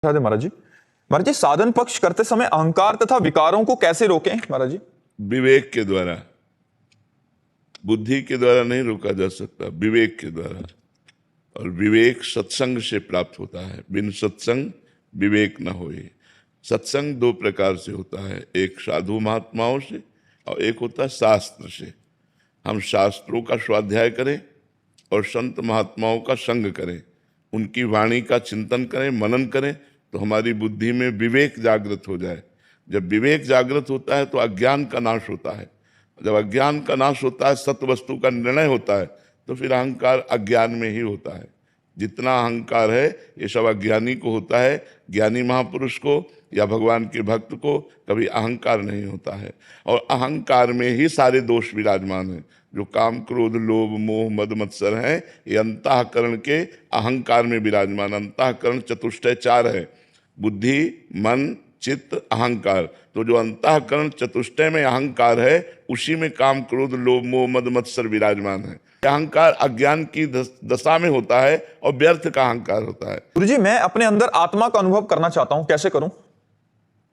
राधे महाराज जी। महाराज जी, साधन पक्ष करते समय अहंकार तथा विकारों को कैसे रोकें महाराज जी? विवेक के द्वारा, बुद्धि के द्वारा नहीं रोका जा सकता, विवेक के द्वारा। और विवेक सत्संग से प्राप्त होता है। बिन सत्संग विवेक न होए। सत्संग दो प्रकार से होता है, एक साधु महात्माओं से और एक होता है शास्त्र से। हम शास्त्रों का स्वाध्याय करें और संत महात्माओं का संग करें, उनकी वाणी का चिंतन करें, मनन करें, तो हमारी बुद्धि में विवेक जागृत हो जाए। जब विवेक जागृत होता है तो अज्ञान का नाश होता है। जब अज्ञान का नाश होता है, सत्य वस्तु का निर्णय होता है, तो फिर अहंकार अज्ञान में ही होता है। जितना अहंकार है ये सब अज्ञानी को होता है। ज्ञानी महापुरुष को या भगवान के भक्त को कभी अहंकार नहीं होता है। और अहंकार में ही सारे दोष विराजमान हैं। जो काम क्रोध लोभ मोह मद मत्सर हैं, ये अंतःकरण के अहंकार में विराजमान। अंतःकरण चतुष्टय चार है, बुद्धि मन चित्त अहंकार। तो जो अंतःकरण चतुष्टय में अहंकार है, उसी में काम क्रोध लोभ मोह मद मत्सर विराजमान है। अहंकार अज्ञान की दशा में होता है और व्यर्थ का अहंकार होता है। गुरुजी, मैं अपने अंदर आत्मा का अनुभव करना चाहता हूं, कैसे करूं?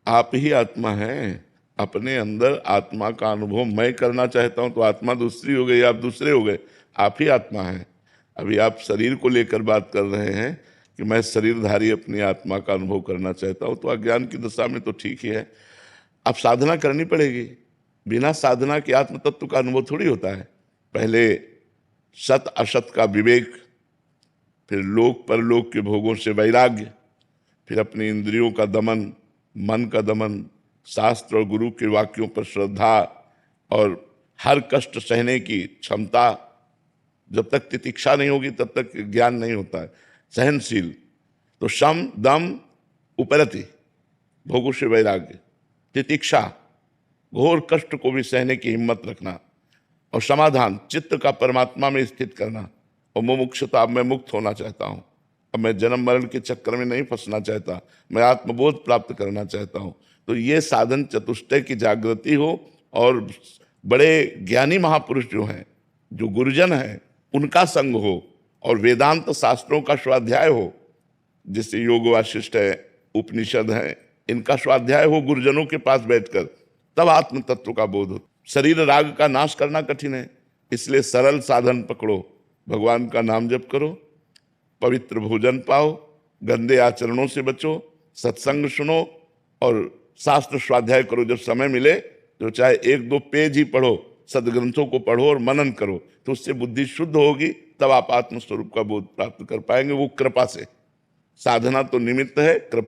आप ही आत्मा हैं। अपने अंदर आत्मा का अनुभव मैं करना चाहता हूं तो आत्मा दूसरी हो गई, आप दूसरे हो गए। आप ही आत्मा हैं। अभी आप शरीर को लेकर बात कर रहे हैं कि मैं शरीरधारी अपनी आत्मा का अनुभव करना चाहता हूं, तो अज्ञान की दशा में तो ठीक ही है। अब साधना करनी पड़ेगी। बिना साधना के आत्म तत्व का अनुभव थोड़ी होता है। पहले सत असत का विवेक, फिर लोक परलोक के भोगों से वैराग्य, फिर अपनी इंद्रियों का दमन, मन का दमन, शास्त्र और गुरु के वाक्यों पर श्रद्धा और हर कष्ट सहने की क्षमता। जब तक तितिक्षा नहीं होगी तब तक ज्ञान नहीं होता है। सहनशील, तो शम दम उपरति, भोगों से वैराग्य, तितिक्षा, घोर कष्ट को भी सहने की हिम्मत रखना, और समाधान, चित्त का परमात्मा में स्थित करना। और मुमुक्षुता, अब मैं मुक्त होना चाहता हूँ, अब मैं जन्म मरण के चक्कर में नहीं फंसना चाहता, मैं आत्मबोध प्राप्त करना चाहता हूँ। तो ये साधन चतुष्टय की जागृति हो और बड़े ज्ञानी महापुरुष जो हैं, जो गुरुजन हैं, उनका संग हो और वेदांत शास्त्रों का स्वाध्याय हो। जैसे योग वाशिष्ठ है, उपनिषद है, इनका स्वाध्याय हो गुरुजनों के पास बैठकर, तब आत्म तत्व का बोध हो। शरीर राग का नाश करना कठिन है, इसलिए सरल साधन पकड़ो। भगवान का नाम जप करो, पवित्र भोजन पाओ, गंदे आचरणों से बचो, सत्संग सुनो और शास्त्र स्वाध्याय करो। जब समय मिले तो चाहे एक दो पेज ही पढ़ो, सदग्रंथों को पढ़ो और मनन करो, तो उससे बुद्धि शुद्ध होगी। तब आप आत्मस्वरूप का बोध प्राप्त कर पाएंगे, वो कृपा से। साधना तो निमित्त है, कृपा